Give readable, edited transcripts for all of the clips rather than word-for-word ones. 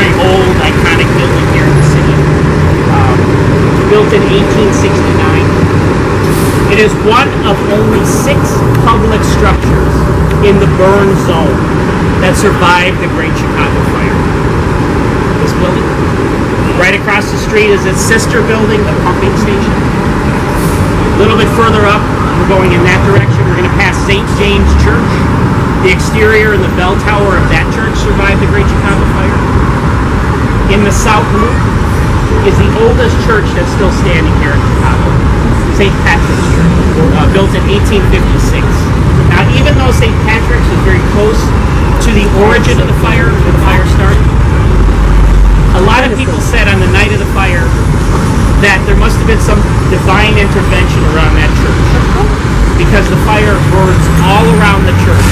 very old, iconic building here in the city. Built in 1869. It is one of only 6 public structures in the burn zone that survived the Great Chicago Fire. This building. Right across the street is its sister building, the pumping station. A little bit further up, we're going in that direction. We're going to pass St. James Church. The exterior and the bell tower of that church survived the Great Chicago Fire. In the south loop is the oldest church that's still standing here in Chicago, St. Patrick's Church, built in 1856. Now, even though St. Patrick's is very close to the origin of the fire, where the fire started, a lot of people said on the night of the fire that there must have been some divine intervention around that church, because the fire burns all around the church.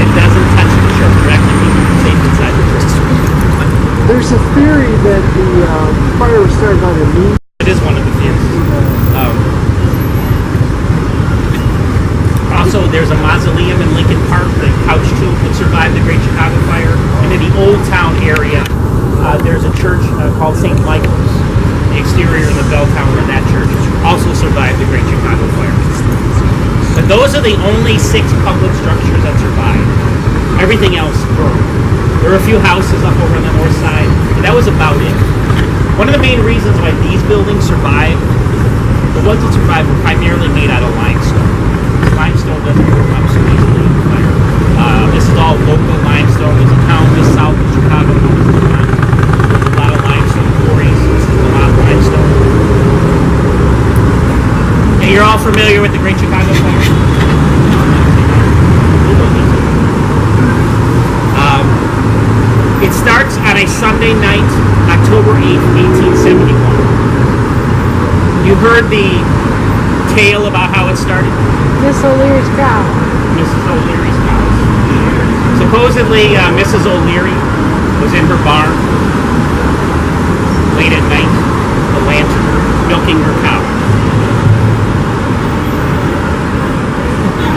It doesn't touch the church directly, people can safe inside the church. There's a theory that the fire was started by the meteor. It is one of the theories. Also, there's a mausoleum in Lincoln Park, the couch tomb that survived the Great Chicago Fire. And in the Old Town area, there's a church called St. Michael's. The exterior and the bell tower of that church also survived the Great Chicago Fire. But those are the only 6 public structures that survived. Everything else burned. There were a few houses up over on the north side, but that was about it. One of the main reasons why these buildings survived, the ones that survived were primarily made out of limestone. Limestone doesn't burn up so easily in the fire. This is all local limestone. There's a town just south of Chicago. There's a lot of limestone quarries. This is a lot of limestone. And you're all familiar with the Great Chicago Fire? It starts on a Sunday night, October 8th, 1871. You heard the tale about how it started? Miss O'Leary's cow. Mrs. O'Leary's cows. Supposedly, Mrs. O'Leary was in her barn late at night, a lantern, milking her cow.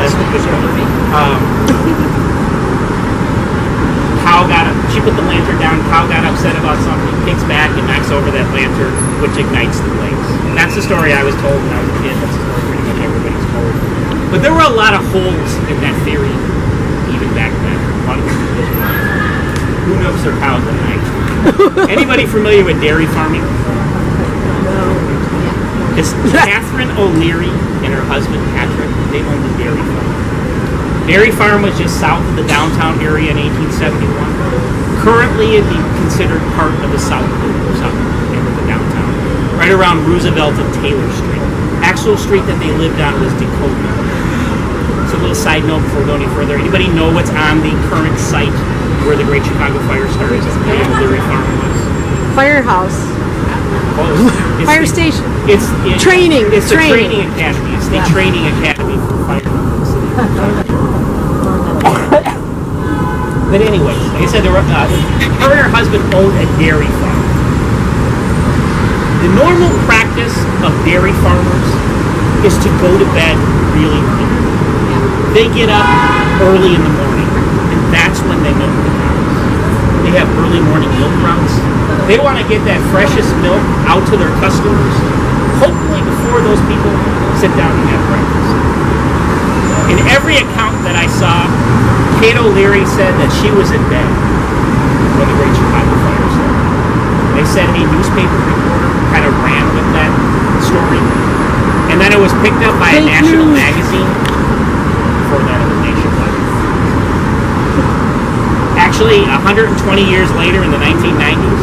That's what this one. Cow got up, she put the lantern down, cow got upset about something, kicks back and knocks over that lantern, which ignites the blaze. And that's the story I was told when I was a kid. That's the story pretty much everybody's told. But there were a lot of holes in that theory, even back then. Who milks their cows at night? Anybody familiar with dairy farming? No. It's Catherine O'Leary and her husband Patrick. They owned the dairy farm. Dairy Farm was just south of the downtown area in 1871. Currently, it'd be considered part of the south end of the downtown, right around Roosevelt and Taylor Street. Actual street that they lived on was Dakota. So a little side note before we go any further. Anybody know what's on the current site where the Great Chicago Fire started? Where the dairy farm was? Firehouse. It's Fire station. It's training. It's a training academy. It's the training academy for fire. But anyways, like I said, her and her husband owned a dairy farm. The normal practice of dairy farmers is to go to bed really early. They get up early in the morning, and that's when they milk the cows. They have early morning milk routes. They want to get that freshest milk out to their customers, hopefully before those people sit down and have breakfast. In every account that I saw, Kate O'Leary said that she was in bed when the Great Chicago Fire started. They said a newspaper reporter kind of ran with that story, and then it was picked up by a national magazine. Before that, it was nationwide. Actually, 120 years later, in the 1990s,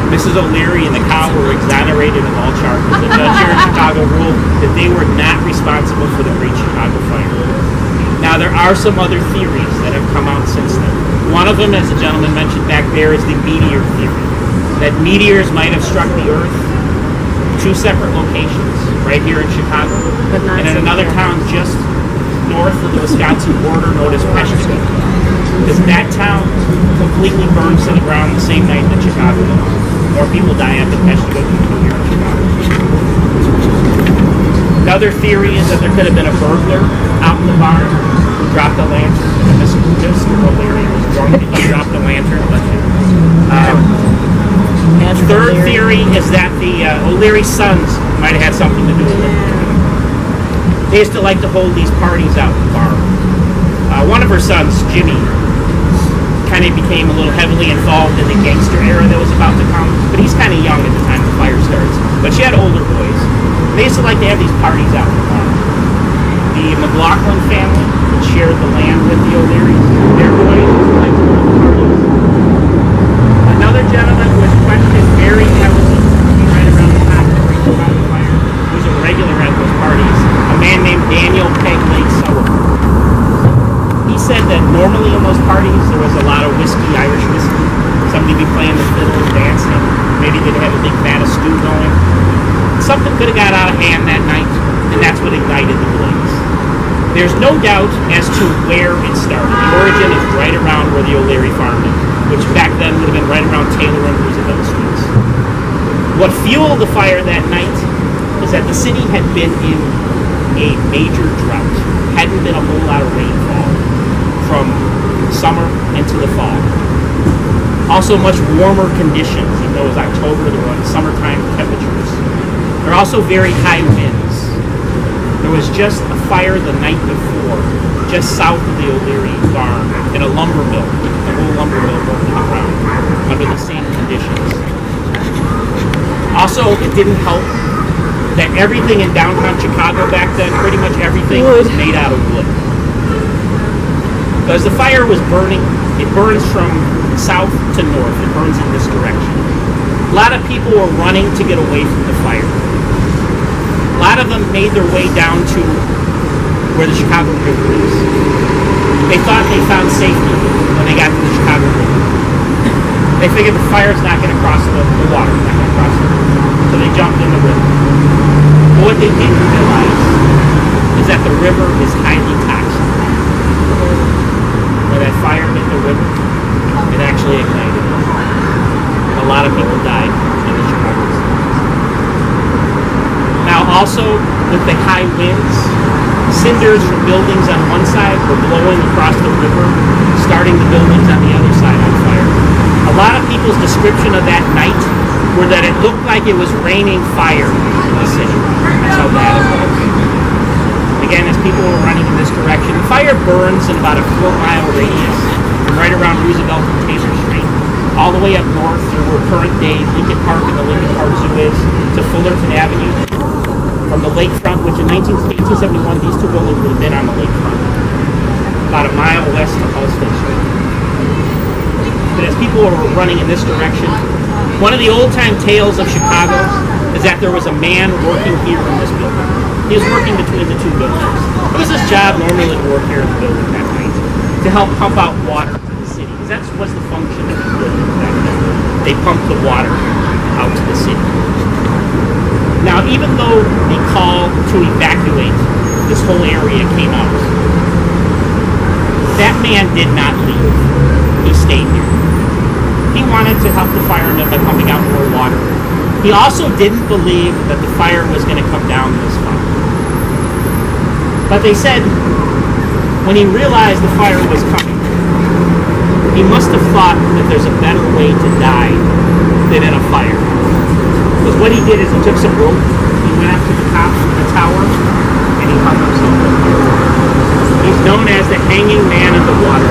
Mrs. O'Leary and the cow were exonerated of all charges. The judge here in Chicago ruled that they were not responsible for the Great Chicago Fire. Now, there are some other theories that have come out since then. One of them, as the gentleman mentioned back there, is the meteor theory. That meteors might have struck the Earth 2 separate locations, right here in Chicago, and in another town just north of the Wisconsin border known as Peshtigo. Because that town completely burns to the ground the same night that Chicago does. More people die up in Peshtigo than do here in Chicago. Another theory is that there could have been a burglar out in the barn who dropped a lantern, and Mrs. O'Leary was going to drop the lantern, but Third theory is that the O'Leary sons might have had something to do with it. They used to like to hold these parties out in the bar. One of her sons, Jimmy, kind of became a little heavily involved in the gangster era that was about to come, but he's kind of young at the time the fire starts. But she had older boys. They used to like to have these parties out in the bar. The McLaughlin family, which shared the land with the O'Learys, their boys liked to hold parties. Another gentleman who was questioned very heavily right around the time of the fire, who was a regular at those parties, a man named Daniel Peg Leg Sullivan. He said that normally in those parties there was a lot of whiskey, Irish whiskey. Somebody would be playing the fiddle and dancing. Maybe they'd have a big vat of stew going. Something could have got out of hand that night, and that's what ignited the blaze. There's no doubt as to where it started. The origin is right around where the O'Leary farm is, which back then would have been right around Taylor and Roosevelt streets. What fueled the fire that night is that the city had been in a major drought. Hadn't been a whole lot of rainfall from summer into the fall. Also much warmer conditions, even though it was October, there were summertime temperatures. There are also very high winds. There was just a fire the night before, just south of the O'Leary farm, in a lumber mill. The whole lumber mill burned to the ground under the same conditions. Also, it didn't help that everything in downtown Chicago back then, pretty much everything was made out of wood. Because the fire was burning, it burns from south to north. It burns in this direction. A lot of people were running to get away from the fire. A lot of them made their way down to where the Chicago River is. They thought they found safety when they got to the Chicago River. They figured the fire's not going to cross the water, not going to cross the river. So they jumped in the river. But what they didn't realize is that the river is highly toxic. When that fire hit the river, it actually ignited. And a lot of people died in the Chicago River. Now also, with the high winds, cinders from buildings on one side were blowing across the river, starting the buildings on the other side on fire. A lot of people's description of that night were that it looked like it was raining fire in the city. That's how bad it was. Again, as people were running in this direction, the fire burns in about a 4-mile radius from right around Roosevelt and Taylor Street, all the way up north through where current day Lincoln Park and the Lincoln Park Zoo is, to Fullerton Avenue. From the lakefront, which in 1871, these two buildings would have been on the lakefront, about a mile west of Halsted Street. But as people were running in this direction, one of the old-time tales of Chicago is that there was a man working here in this building. He was working between the two buildings. It was his job normally to work here in the building that night to help pump out water to the city, because that was the function of the building back then. They pumped the water out to the city. Now, even though the call to evacuate this whole area came out, that man did not leave. He stayed here. He wanted to help the firemen by pumping out more water. He also didn't believe that the fire was going to come down this far. But they said, when he realized the fire was coming, he must have thought that there's a better way to die than in a fire. Because what he did is he took some rope, he went up to the top of the tower, and he hung himself up there. He's known as the hanging man of the water.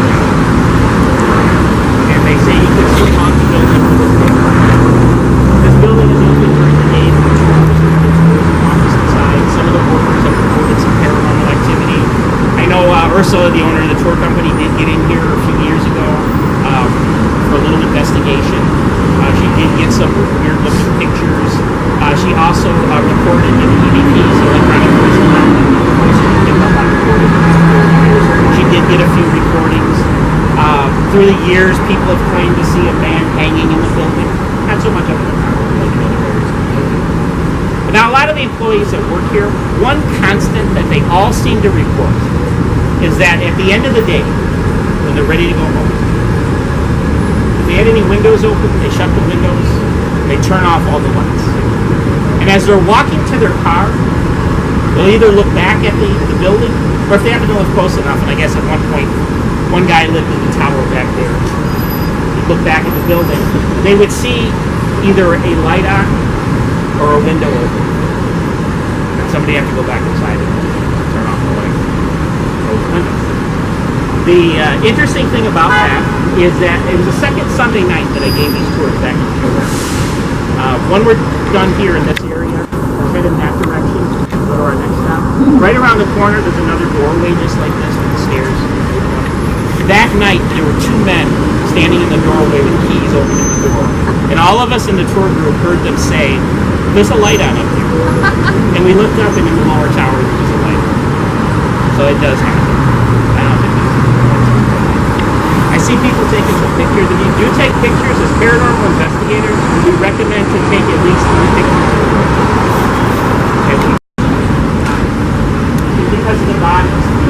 And they say he could see on the building. This building is open during the day. Office inside. Some of the workers have reported some paranormal activity. I know Ursula, the owner of the tour company, did get in here a few years ago for a little investigation. She did get some weird-looking pictures. She also recorded in the EVP's electronic voice recording. She did get a few recordings. Through the years, people have claimed to see a man hanging in the building. Not so much of it like in other areas of the building. But now, a lot of the employees that work here, one constant that they all seem to report is that at the end of the day, when they're ready to go home, if they had any windows open, they shut the windows, they turn off all the lights. And as they're walking to their car, they'll either look back at the building, or if they happen to live close enough, and I guess at one point, one guy lived in the tower back there. He look back at the building, they would see either a light on or a window open. And somebody had to go back inside and turn off the light, close the window. The interesting thing about that is that it was the second Sunday night that I gave these tours back in October. When we're done here in this area, we'll head in that direction, go to our next stop. Right around the corner, there's another doorway just like this with the stairs. That night, there were two men standing in the doorway with keys opening the door. And all of us in the tour group heard them say, "There's a light on up here." And we looked up and in the lower tower, there was a light. So it does happen. I don't think I see people taking some pictures. If you do take pictures as paranormal investigators, we recommend to take at least 3 pictures. At least. Because of the bodies.